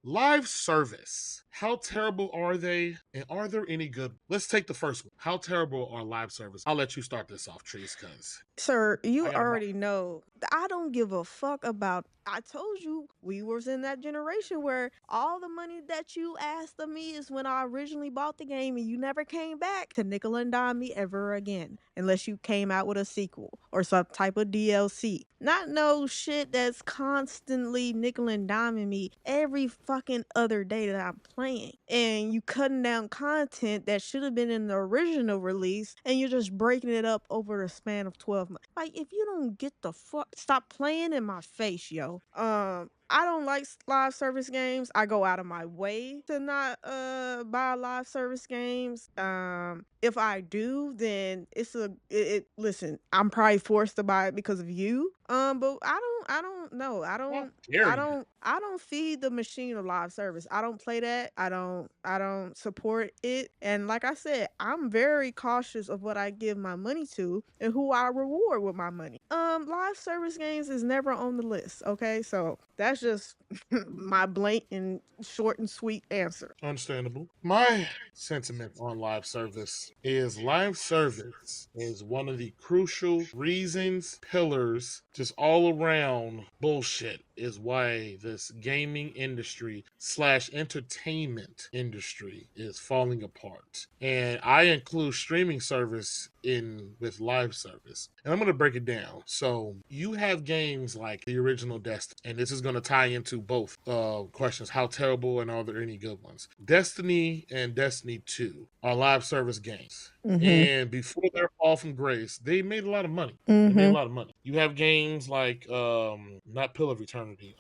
live service. How terrible are they? And are there any good? Let's take the first one. How terrible are live service? I'll let you start this off, Trees, because Sir, I you got a mouth. already know. I don't give a fuck about. I told you we was in that generation where all the money that you asked of me is when I originally bought the game and you never came back to nickel and dime me ever again. Unless you came out with a sequel or some type of DLC. Not no shit that's constantly nickel and diming me every fucking other day that I'm playing. And you cutting down content that should have been in the original release and you're just breaking it up over the span of 12 months. Like, if you don't get the fuck, stop playing in my face, yo. I don't like live service games. I go out of my way to not buy live service games. If I do, then listen, I'm probably forced to buy it because of you. But I don't know. How dare you? I don't feed the machine of live service. I don't play that. I don't support it. And like I said, I'm very cautious of what I give my money to and who I reward with my money. Live service games is never on the list, okay? So that's just my blatant short and sweet answer. Understandable. My sentiment on live service is one of the crucial reasons, pillars, just all around bullshit is why this gaming industry slash entertainment industry is falling apart. And I include streaming service in with live service. And I'm going to break it down. So you have games like the original Destiny, and this is going to tie into both questions: how terrible and are there any good ones? Destiny and Destiny 2 are live service games. Mhm. And before their fall from grace, they made a lot of money. They made a Mhm. lot of money. You have games like not Pill of Eternity,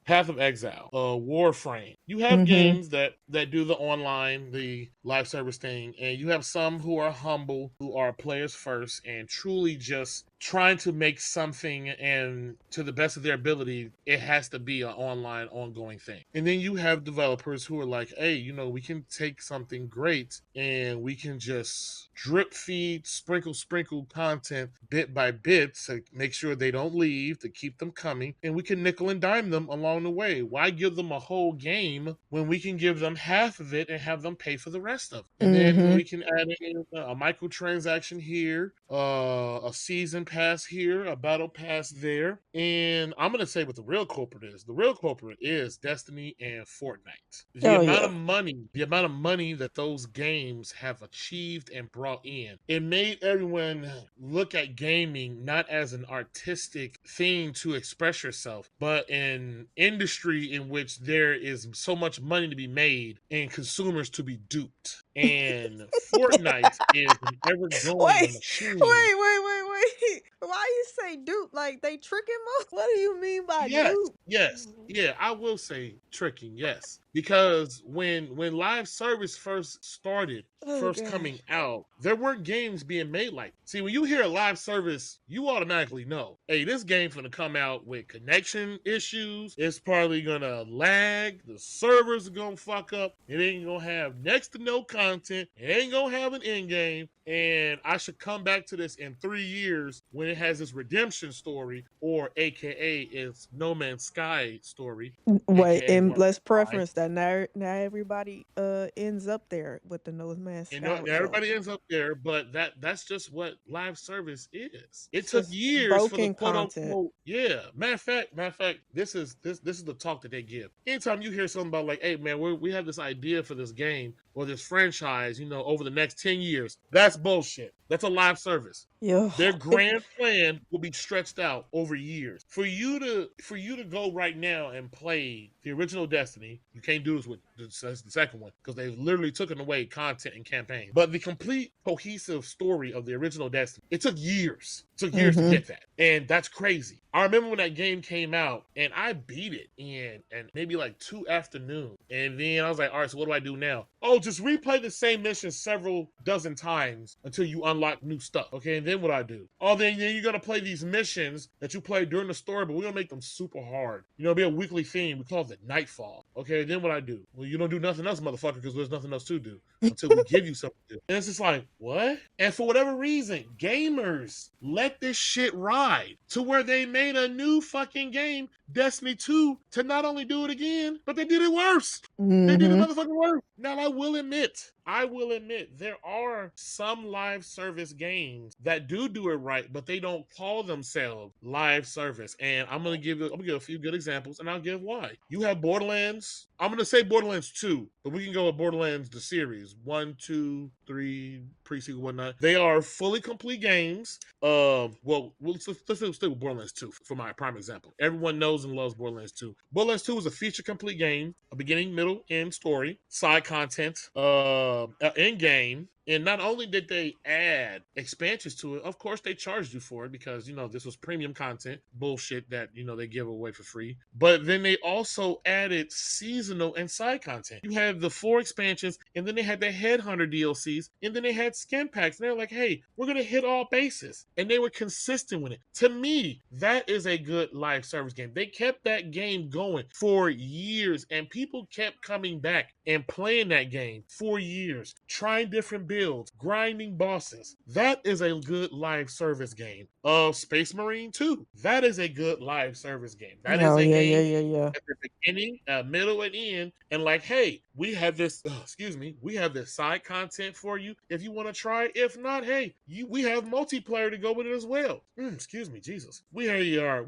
Path of Exile, Warframe. You have Mhm. games that do the online, the live service thing, and you have some who are humble, who are players first, and truly just trying to make something, and to the best of their ability, it has to be an online ongoing thing. And then you have developers who are like, hey, we can take something great and we can just drip feed, sprinkle content bit by bit to make sure they don't leave, to keep them coming, and we can nickel and dime them along the way. Why give them a whole game when we can give them half of it and have them pay for the rest of it? And then Mhm. we can add in a microtransaction here, a season pass here, a battle pass there. And I'm gonna say what the real culprit is. The real culprit is Destiny and Fortnite. The Oh amount yeah. of money, the amount of money that those games have achieved and brought in, it made everyone look at gaming not as an artistic thing to express yourself, but an industry in which there is so much money to be made and consumers to be duped. And Fortnite is an ever going Wait, machine. wait. Why you say dupe? Like they tricking us? What do you mean by Yes, dupe? yes, yeah, I will say tricking, yes, because when live service Oh first gosh. coming out, there weren't games being made like. See, when you hear live service, you automatically know, hey, this game finna come out with connection issues. It's probably gonna lag. The servers are gonna fuck up. It ain't gonna have next to no content. It ain't gonna have an end game. And I should come back to this in 3 years when it has this redemption story, or AKA its No Man's Sky story, Wait, AKA and Warfare let's 5. preference that not everybody ends up there with the nose man And sky result. everybody ends up there, but that's just what live service is. It It's took just years for the broken quote content. unquote, yeah. Matter of fact, this is the talk that they give. Anytime you hear something about like, hey man, we have this idea for this game or this franchise, over the next 10 years, that's bullshit. That's a live service. Yeah. Their It, grand plan will be stretched out over years. For you to go right now and play the original Destiny, you can't do this with the second one because they've literally taken away content and campaign. But the complete cohesive story of the original Destiny, it took years. It took years to mhm. get that, and that's crazy. I remember when that game came out, and I beat it in and maybe like 2 afternoons, and then I was like, all right, so what do I do now? Oh, just replay the same mission several dozen times until you unlock new stuff. Okay, and then what I do? Oh, then you're gonna play these missions that you play during the story, but we're gonna make them super hard. It'll be a weekly theme. We call it Nightfall. Okay, then what I do? Well, you don't do nothing else, motherfucker, because there's nothing else to do until we give you something good. And it's just like, what? And for whatever reason, gamers let this shit ride to where they made a new fucking game, Destiny 2, to not only do it again, but they did it worse. They did it Mm-hmm. motherfucking worse. Now I will admit, there are some live service games that do it right, but they don't call themselves live service. And I'm gonna give a few good examples, and I'll give why. You have Borderlands. I'm gonna say Borderlands 2, but we can go with Borderlands the series 1, 2, 3, pre-sequel, whatnot. They are fully complete games. Let's stay with Borderlands 2 for my prime example. Everyone knows and loves Borderlands 2. Borderlands 2 is a feature complete game, a beginning, middle, end story, side content, in game. And not only did they add expansions to it, of course they charged you for it because this was premium content, bullshit that they give away for free. But then they also added seasonal and side content. You had the 4 expansions, and then they had the Headhunter DLCs, and then they had skin packs. And they're like, hey, we're gonna hit all bases, and they were consistent with it. To me, that is a good live service game. They kept that game going for years, and people kept coming back and playing that game for years, trying different builds, grinding bosses. That is a good live service game. Space Marine 2. That is a good live service game. That is Oh a yeah, yeah, game yeah, yeah. at the beginning, middle, and end, and like, hey, we have this. We have this side content for you if you want to try. If not, hey, we have multiplayer to go with it as well. Excuse me, Jesus. We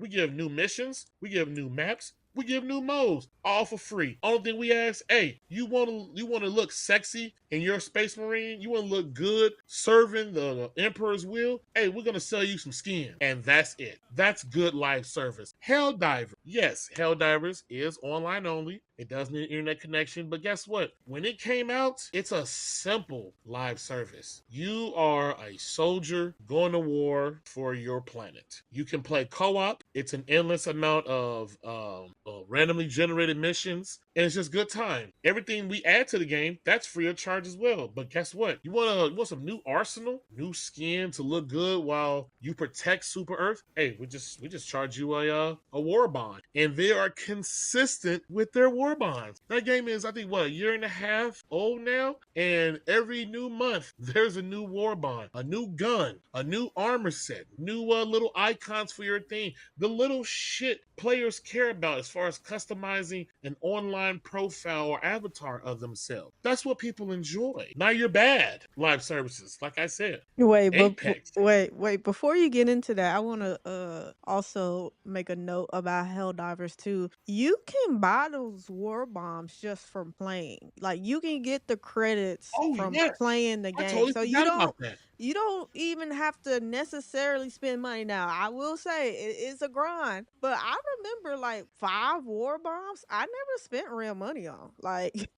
give new missions, we give new maps, we give new modes, all for free. Only thing we ask, hey, you want to look sexy in your Space Marine? You want to look good serving the Emperor's will? Hey, we're gonna sell you some skin, and that's it. That's good live service. Helldiver, yes, Helldivers is online only. It does need an internet connection, but guess what? When it came out, it's a simple live service. You are a soldier going to war for your planet. You can play co-op. It's an endless amount of randomly generated missions, and it's just good time. Everything we add to the game, that's free of charge as well. But guess what? You want some new arsenal, new skin to look good while you protect Super Earth? Hey, we just charge you a war bond, and they are consistent with their war bonds. That game is, I think, what, a year and a half old now, and every new month there's a new war bond, a new gun, a new armor set, new little icons for your thing. The little shit players care about as far as customizing an online profile or avatar of themselves. That's what people enjoy. Now you're bad live services, like I said. Wait, but Apex. wait. Before you get into that, I want to also make a note about Helldivers too. You can buy those war bombs just from playing. Like you can get the credits Oh from yes, playing the I game, totally so forgot about that. you don't even have to necessarily spend money. Now, I will say it is a grind, but I remember like 5 war bombs. I never spent real money on. Like,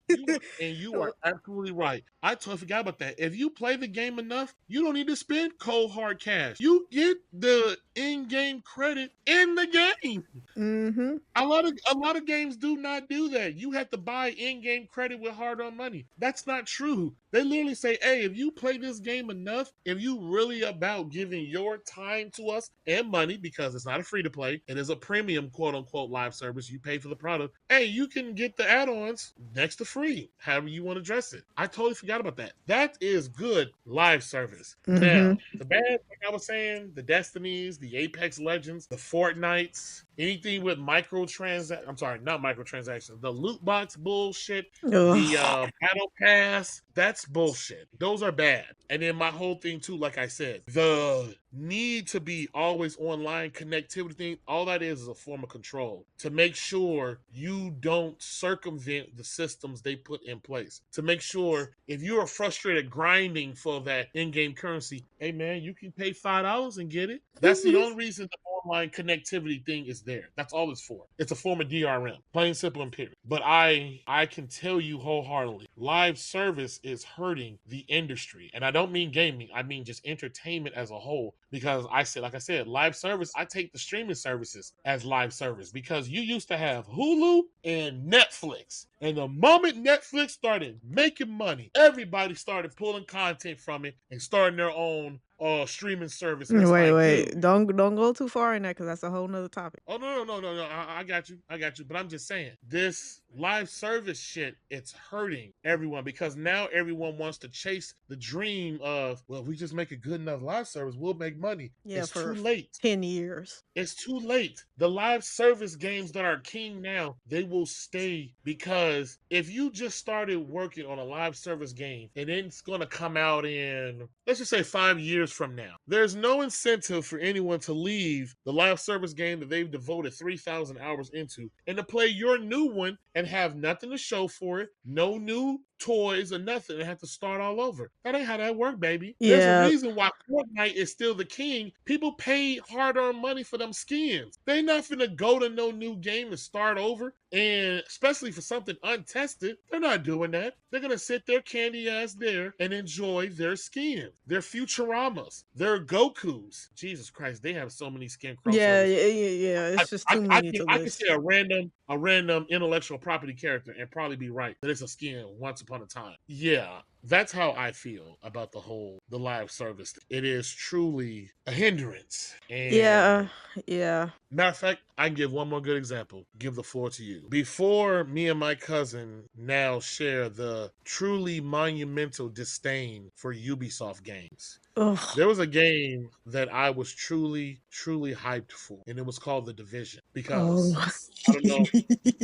You are absolutely right. I totally forgot about that. If you play the game enough, you don't need to spend cold hard cash. You get the in-game credit in the game. mm-hmm. A lot of games do not do that. You have to buy in-game credit with hard-earned money. That's not true. They literally say, hey, if you play this game enough, if you really about giving your time to us and money, because it's not a free-to-play, it is a premium quote-unquote live service. You pay for the product. Hey, you can get the add-ons next to free, however you want to dress it. I totally forgot about that. That is good live service. Mm-hmm. Now, the bad, like I was saying, the Destinies, the Apex Legends, the Fortnites, anything with I'm sorry, not microtransactions, the loot box bullshit, the Ugh. battle pass, that's bullshit. Those are bad. And then my whole thing too, like I said, the need to be always online connectivity thing, all that is a form of control to make sure you don't circumvent the systems they put in place. To make sure if you are frustrated grinding for that in-game currency, hey man, you can pay $5 and get it. That's the only reason the online connectivity thing is there. That's all it's for. It's a form of DRM, plain simple and period. But I can tell you wholeheartedly, live service is hurting the industry, and I don't mean gaming. I mean just entertainment as a whole. Because like I said, live service. I take the streaming services as live service because you used to have Hulu and Netflix, and the moment Netflix started making money, everybody started pulling content from it and starting their own streaming service, and it's Wait, like, wait. dude. Don't go too far in that because that's a whole nother topic. Oh no! I got you, I got you. But I'm just saying, this live service shit, it's hurting everyone because now everyone wants to chase the dream of, well, if we just make a good enough live service, we'll make money. Yeah, It's for too late. 10 years. It's too late. The live service games that are king now, they will stay because if you just started working on a live service game and it's going to come out in, let's just say 5 years from now, there's no incentive for anyone to leave the live service game that they've devoted 3,000 hours into and to play your new one and have nothing to show for it, no new toys or nothing, and have to start all over. That ain't how that work, baby. There's a Yeah, reason why Fortnite is still the king. People pay hard-earned money for them skins. They not finna go to no new game and start over, and especially for something untested, they're not doing that. They're gonna sit their candy ass there and enjoy their skins, their Futuramas, their Gokus. Jesus Christ, they have so many skin yeah, crossovers. yeah. It's just too I many can to I can list. say a random intellectual property character and probably be right that it's a skin once upon a time. Yeah, that's how I feel about the live service. It is truly a hindrance. Yeah, And yeah. matter of fact, I can give one more good example. Give the floor to you. Before me and my cousin now share the truly monumental disdain for Ubisoft games, Ugh. there was a game that I was truly, truly hyped for, and it was called The Division. Because Oh. I don't know,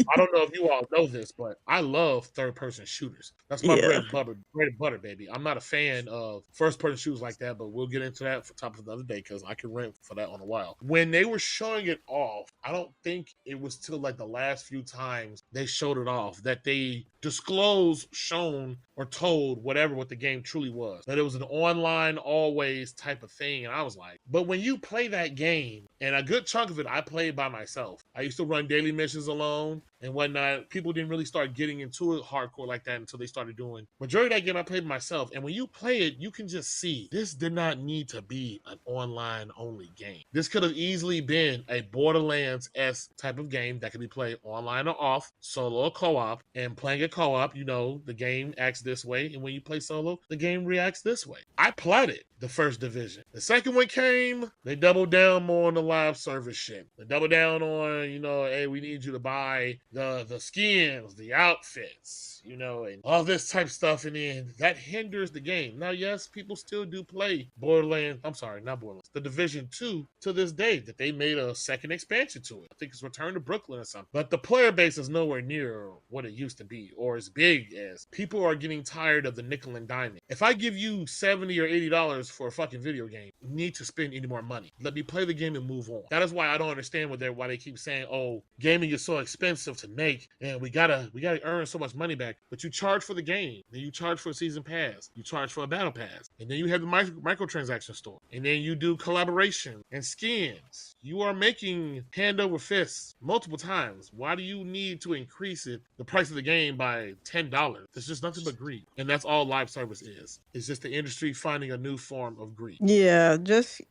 I don't know if you all know this, but I love third person shooters. That's my Yeah. bread and butter, baby. I'm not a fan of first person shooters like that, but we'll get into that for top of the other day because I can rant for that on a while. When they were showing it off, I don't think it was till like the last few times they showed it off that they disclosed, shown, or told whatever what the game truly was. That it was an online always type of thing. And I was like, but when you play that game, and a good chunk of it I played by myself. I used to run daily missions alone and whatnot. People didn't really start getting into it hardcore like that until they started doing. Majority of that game I played myself. And when you play it, you can just see this did not need to be an online only game. This could have easily been a Borderlands-esque type of game that could be played online or off, solo or co-op. And playing a co-op, you know, the game acts this way. And when you play solo, the game reacts this way. I plotted the first division. The second one came, they doubled down more on the live service shit. They doubled down on, you know, hey, we need you to buy the skins, the outfits, you know, and all this type of stuff, and then that hinders the game. Now, yes, people still do play Borderlands. I'm sorry, not Borderlands. The Division 2 to this day that they made a second expansion to it. I think it's Return to Brooklyn or something. But the player base is nowhere near what it used to be or as big as. People are getting tired of the nickel and diamond. If I give you $70 or $80 for a fucking video game, you need to spend any more money. Let me play the game and move on. That is why I don't understand why they keep saying, "Oh, gaming is so expensive to make, and we gotta earn so much money back." But you charge for the game, then you charge for a season pass, you charge for a battle pass, and then you have the microtransaction store, and then you do collaboration and skins. You are making hand over fist multiple times. Why do you need to increase the price of the game by $10? It's just nothing but greed, and that's all live service is. It's just the industry finding a new form of greed. Yeah, just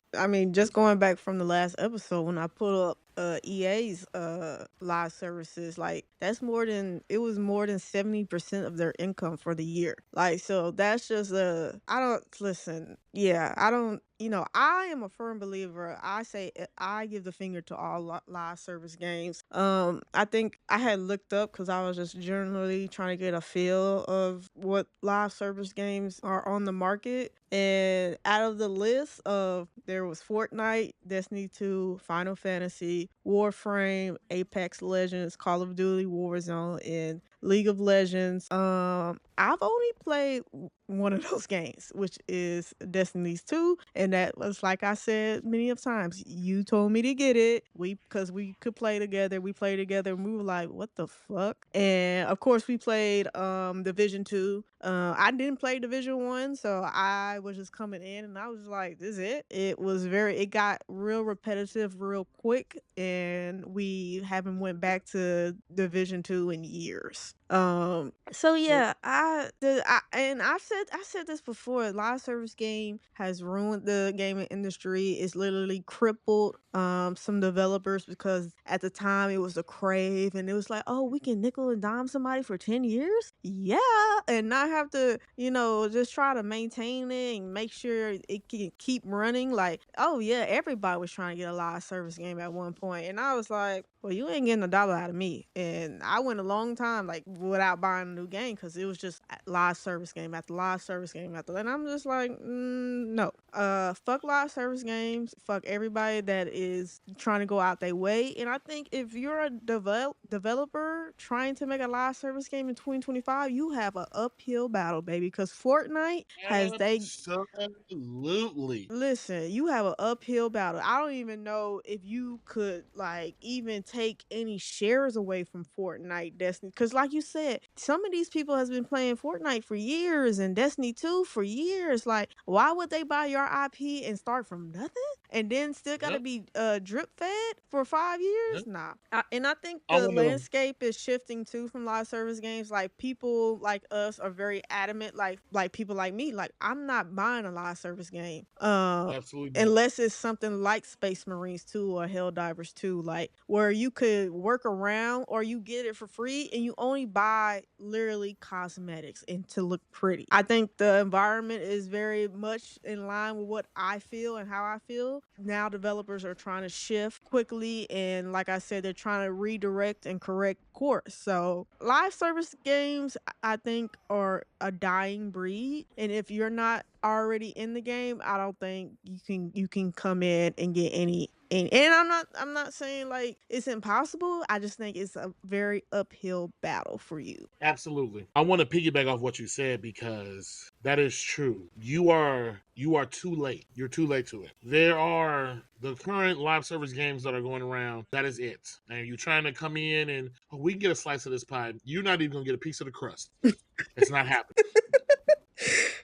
going back from the last episode when I put up EA's live services, like that's more than 70% of their income for the year. Like so that's just I don't listen. Yeah, I don't I am a firm believer. I say I give the finger to all live service games. I think I had looked up cuz I was just generally trying to get a feel of what live service games are on the market, and out of the list of there was Fortnite, Destiny 2, Final Fantasy, Warframe, Apex Legends, Call of Duty Warzone, and League of Legends. I've only played one of those games, which is Destiny's 2, and that was like I said many of times. You told me to get it. Because we could play together. We played together and we were like, what the fuck? And of course we played Division 2. I didn't play Division 1, so I was just coming in and I was like, this is it. It got real repetitive real quick, and we haven't went back to Division 2 in years. years. So Yep. yeah, I said this before. Live service game has ruined the gaming industry. It's literally crippled some developers because at the time it was a crave and it was like, oh, we can nickel and dime somebody for 10 years, yeah, and not have to, just try to maintain it and make sure it can keep running. Like, oh yeah, everybody was trying to get a live service game at one point, and I was like, well, you ain't getting a dollar out of me. And I went a long time like without buying a new game because it was just live service game after live service game after. And I'm just like, no. Fuck live service games. Fuck everybody that is trying to go out their way. And I think if you're a developer trying to make a live service game in 2025, you have an uphill battle, baby. Because Fortnite has they Absolutely. Listen, you have an uphill battle. I don't even know if you could like even take any shares away from Fortnite, Destiny. Cause like you said, some of these people has been playing Fortnite for years and Destiny 2 for years. Like, why would they buy your IP and start from nothing? And then still gotta Yep. be drip fed for 5 years? Yep. Nah. And I think I the want to. landscape is shifting too from live service games. Like people like us are very adamant, like people like me, like I'm not buying a live service game. Absolutely not. Unless it's something like Space Marines 2 or Helldivers 2, like where you could work around or you get it for free and you only buy literally cosmetics and to look pretty. I think the environment is very much in line with what I feel and how I feel. Now developers are trying to shift quickly and like I said, they're trying to redirect and correct course. So live service games I think are a dying breed. And if you're not already in the game, I don't think you can come in and get and I'm not saying like it's impossible. I just think it's a very uphill battle for you. Absolutely. I want to piggyback off what you said because that is true. You are too late. You're too late to it. There are the current live service games that are going around. That is it. And you're trying to come in and we can get a slice of this pie. You're not even gonna get a piece of the crust. It's not happening.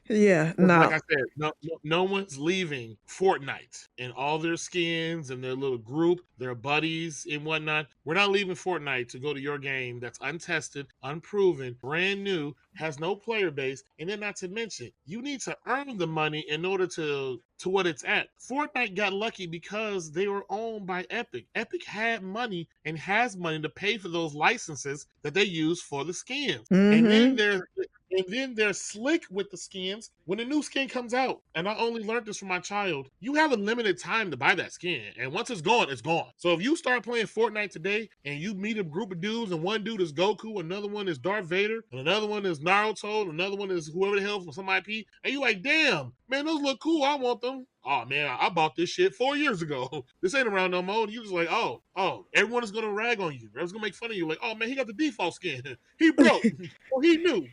Yeah, Because like no. I said, no one's leaving Fortnite and all their skins and their little group, their buddies and whatnot. We're not leaving Fortnite to go to your game that's untested, unproven, brand new, has no player base, and then not to mention, you need to earn the money in order to what it's at. Fortnite got lucky because they were owned by Epic. Epic had money and has money to pay for those licenses that they use for the skins. And then Mhm. they're slick with the skins. When a new skin comes out, and I only learned this from my child, you have a limited time to buy that skin. And once it's gone, it's gone. So if you start playing Fortnite today and you meet a group of dudes, and one dude is Goku, another one is Darth Vader, and another one is Naruto, and another one is whoever the hell from some IP, and you like, damn, man, those look cool. I want them. Oh man, I bought this shit 4 years ago. This ain't around no more. And you just like, oh, everyone is gonna rag on you. Everyone's gonna make fun of you. Like, oh man, he got the default skin. He broke. Or he knew.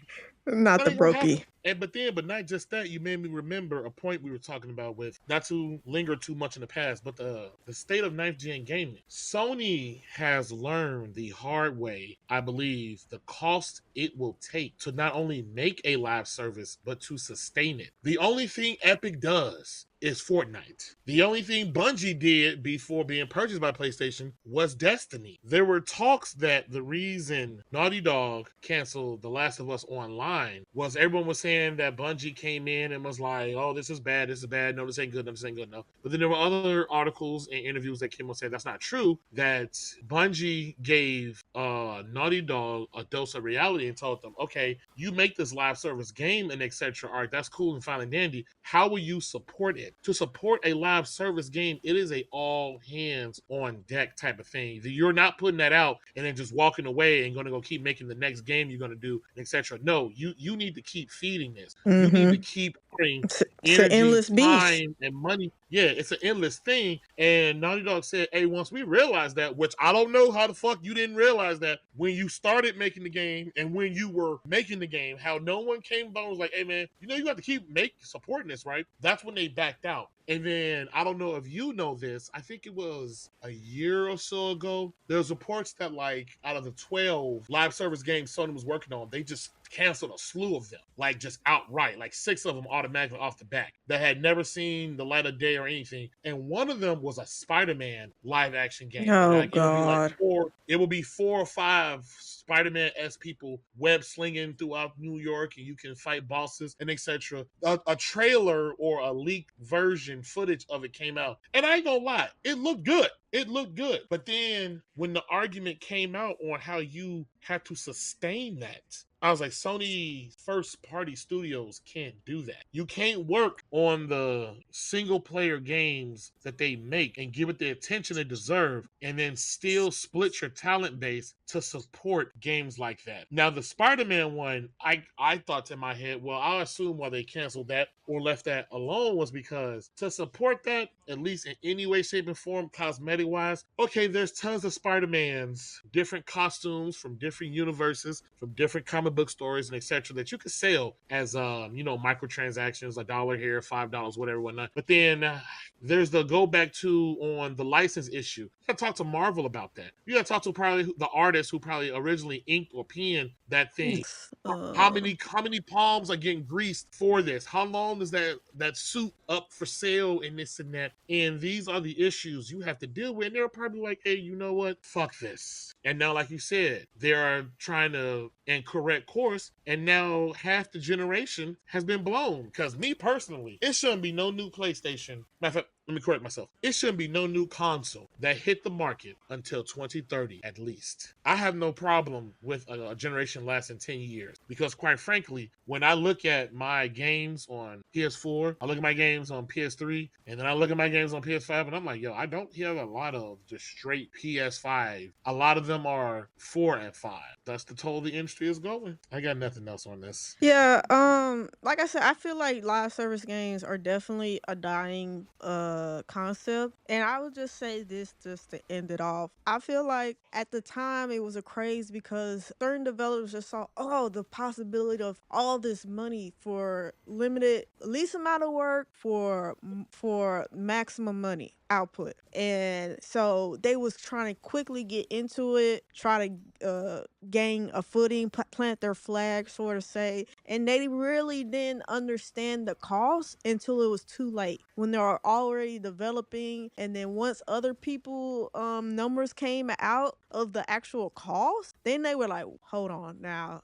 Not That the ain't gonna happen. brokey. But not just that. You made me remember a point we were talking about with not to linger too much in the past, but the state of ninth gen gaming. Sony has learned the hard way, I believe, the cost it will take to not only make a live service but to sustain it. The only thing Epic does is Fortnite. The only thing Bungie did before being purchased by PlayStation was Destiny. There were talks that the reason Naughty Dog canceled The Last of Us Online was everyone was saying that Bungie came in and was like, oh, this is bad, no, this ain't good, no, this ain't good enough. But then there were other articles and interviews that came and said that's not true, that Bungie gave Naughty Dog a dose of reality and told them, okay, you make this live service game and etc. All right, that's cool and fine and dandy. How will you support it? To support a live service game, it is a all hands on deck type of thing. You're not putting that out and then just walking away and going to go keep making the next game you're going to do, etc. No, you need to keep feeding this. You need to Mhm. keep putting It's an energy, endless beast. time, and money. Yeah, it's an endless thing. And Naughty Dog said, hey, once we realized that, which I don't know how the fuck you didn't realize that when you started making the game and when you were making the game, how no one came about and was like, hey man, you have to keep supporting this, right? That's when they backed out. And then I don't know if you know this. I think it was a year or so ago. There's reports that like out of the 12 live service games Sony was working on, they just canceled a slew of them, like just outright, like 6 of them automatically off the back that had never seen the light of day or anything. And one of them was a Spider-Man live action game. Oh Like it would be like god. four or five Spider-Man-esque people web slinging throughout New York, and you can fight bosses and etc. A trailer or a leaked version footage of it came out, and I ain't gonna lie, it looked good. It looked good. But then when the argument came out on how you had to sustain that, I was like, Sony first party studios can't do that. You can't work on the single player games that they make and give it the attention it deserve and then still split your talent base to support games like that. Now the Spider-Man one, I thought in my head, well, I'll assume why they canceled that or left that alone was because to support that, at least in any way, shape, and form, cosmetic wise, okay, there's tons of Spider-Mans, different costumes from different universes, from different comic book stories and etc. that you could sell as microtransactions, $1 here, $5, whatever, whatnot. But then there's the go back to on the license issue. You gotta talk to Marvel about that. You gotta talk to probably the artist who probably originally inked or penned that thing. Uh, How many palms are getting greased for this? How long is that suit up for sale and this and that? And these are the issues you have to deal with. And they're probably like, hey, you know what? Fuck this. And now, like you said, they are trying to and correct course, and now half the generation has been blown. Because me personally, it shouldn't be no new PlayStation. Matter of fact, let me correct myself. It shouldn't be no new console that hit the market until 2030 at least. I have no problem with a generation lasting 10 years because, quite frankly, when I look at my games on PS4, I look at my games on PS3, and then I look at my games on PS5, and I'm like, yo, I don't hear a lot of just straight PS5. A lot of them are 4 and 5. That's the toll the industry is going. I got nothing else on this. Yeah, like I said, I feel like live service games are definitely a dying concept. And I would just say this just to end it off. I feel like at the time it was a craze because certain developers just saw, oh, the possibility of all this money for limited least amount of work for maximum money output. And so they was trying to quickly get into it, try to gain a footing, plant their flag, sort of say. And they really didn't understand the cost until it was too late when they were already developing. And then once other people numbers came out of the actual cost, then they were like, hold on now,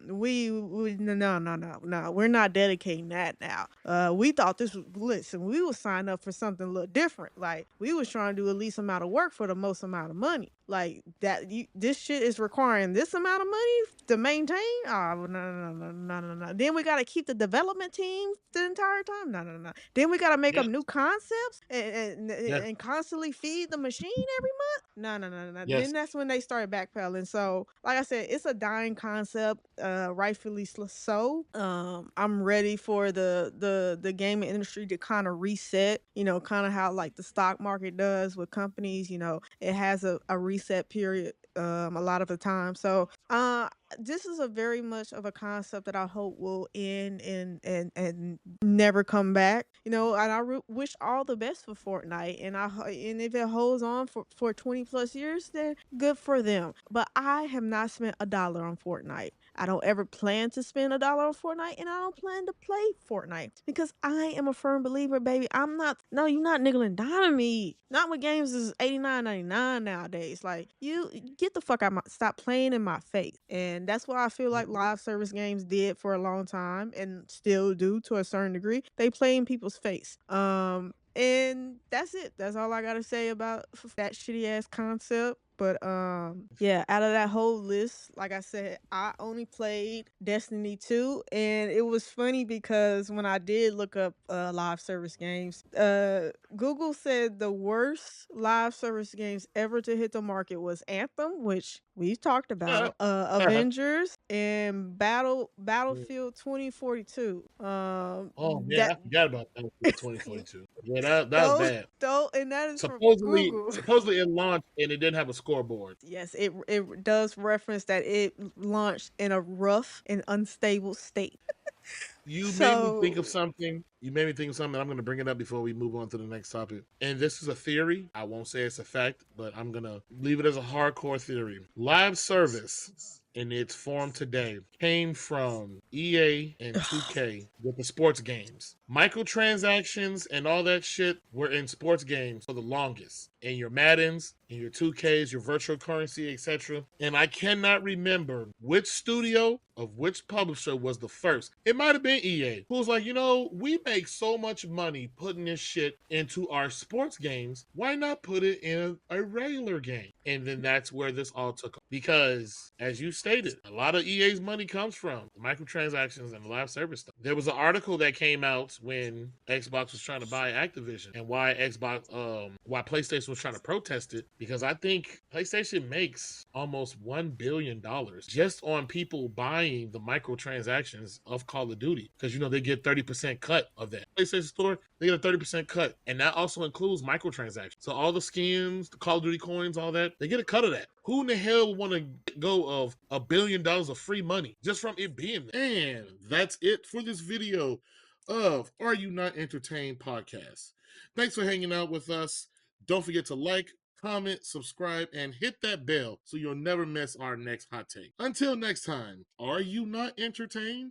we no, we're not dedicating that now. We thought this was, listen, we was signed up for something a little different. Like we was trying to do the least amount of work for the most amount of money. Like that, this shit is requiring this amount of money to maintain. Oh, no. Then we gotta keep the development team the entire time. No. Then we gotta make Yeah, up new concepts yeah, and constantly feed the machine every month. No. Then yes. that's when they started backpedaling. So, like I said, it's a dying concept, rightfully so. I'm ready for the gaming industry to kind of reset. You know, kind of how like the stock market does with companies. You know, it has a reset period a lot of the time. So this is a very much of a concept that I hope will end and never come back. You know, and I wish all the best for Fortnite. And if it holds on for 20 plus years, then good for them. But I have not spent $1 on Fortnite. I don't ever plan to spend $1 on Fortnite, and I don't plan to play Fortnite because I am a firm believer, baby. I'm not. No, you're not nickel and diming me. Not when games is $89.99 nowadays. Like you get the fuck out my. Stop playing in my face, and that's what I feel like live service games did for a long time, and still do to a certain degree. They play in people's face. And that's it. That's all I gotta say about that shitty ass concept. But yeah, out of that whole list, like I said, I only played Destiny 2, and it was funny because when I did look up live service games, Google said the worst live service games ever to hit the market was Anthem, which we've talked about, Avengers, and Battlefield 2042. Oh man, I That forgot about Battlefield 2042. Yeah, that was those bad. though, and that is from Supposedly, Google. supposedly it launched and it didn't have a scoreboard. Yes, it does reference that it launched in a rough and unstable state. You made me think of So, something. You made me think of something. I'm going to bring it up before we move on to the next topic. And this is a theory. I won't say it's a fact, but I'm going to leave it as a hardcore theory. Live service in its form today came from EA and 2K with the sports games. Microtransactions and all that shit were in sports games for the longest. in your Maddens, in your 2Ks, your virtual currency, etc. And I cannot remember which studio of which publisher was the first. It might have been EA, who was like, we make so much money putting this shit into our sports games. Why not put it in a regular game? And then that's where this all took off. Because, as you stated, a lot of EA's money comes from microtransactions and live service stuff. There was an article that came out when Xbox was trying to buy Activision, and why PlayStation was trying to protest it, because I think PlayStation makes almost $1 billion just on people buying the microtransactions of Call of Duty, because they get 30% cut of that. PlayStation Store, they get a 30% cut, and that also includes microtransactions. So all the skins, the Call of Duty coins, all that, they get a cut of that. Who in the hell want to go of $1 billion of free money just from it being there? And that's it for this video of Are You Not Entertained podcast. Thanks for hanging out with us. Don't forget to like, comment, subscribe, and hit that bell so you'll never miss our next hot take. Until next time, are you not entertained?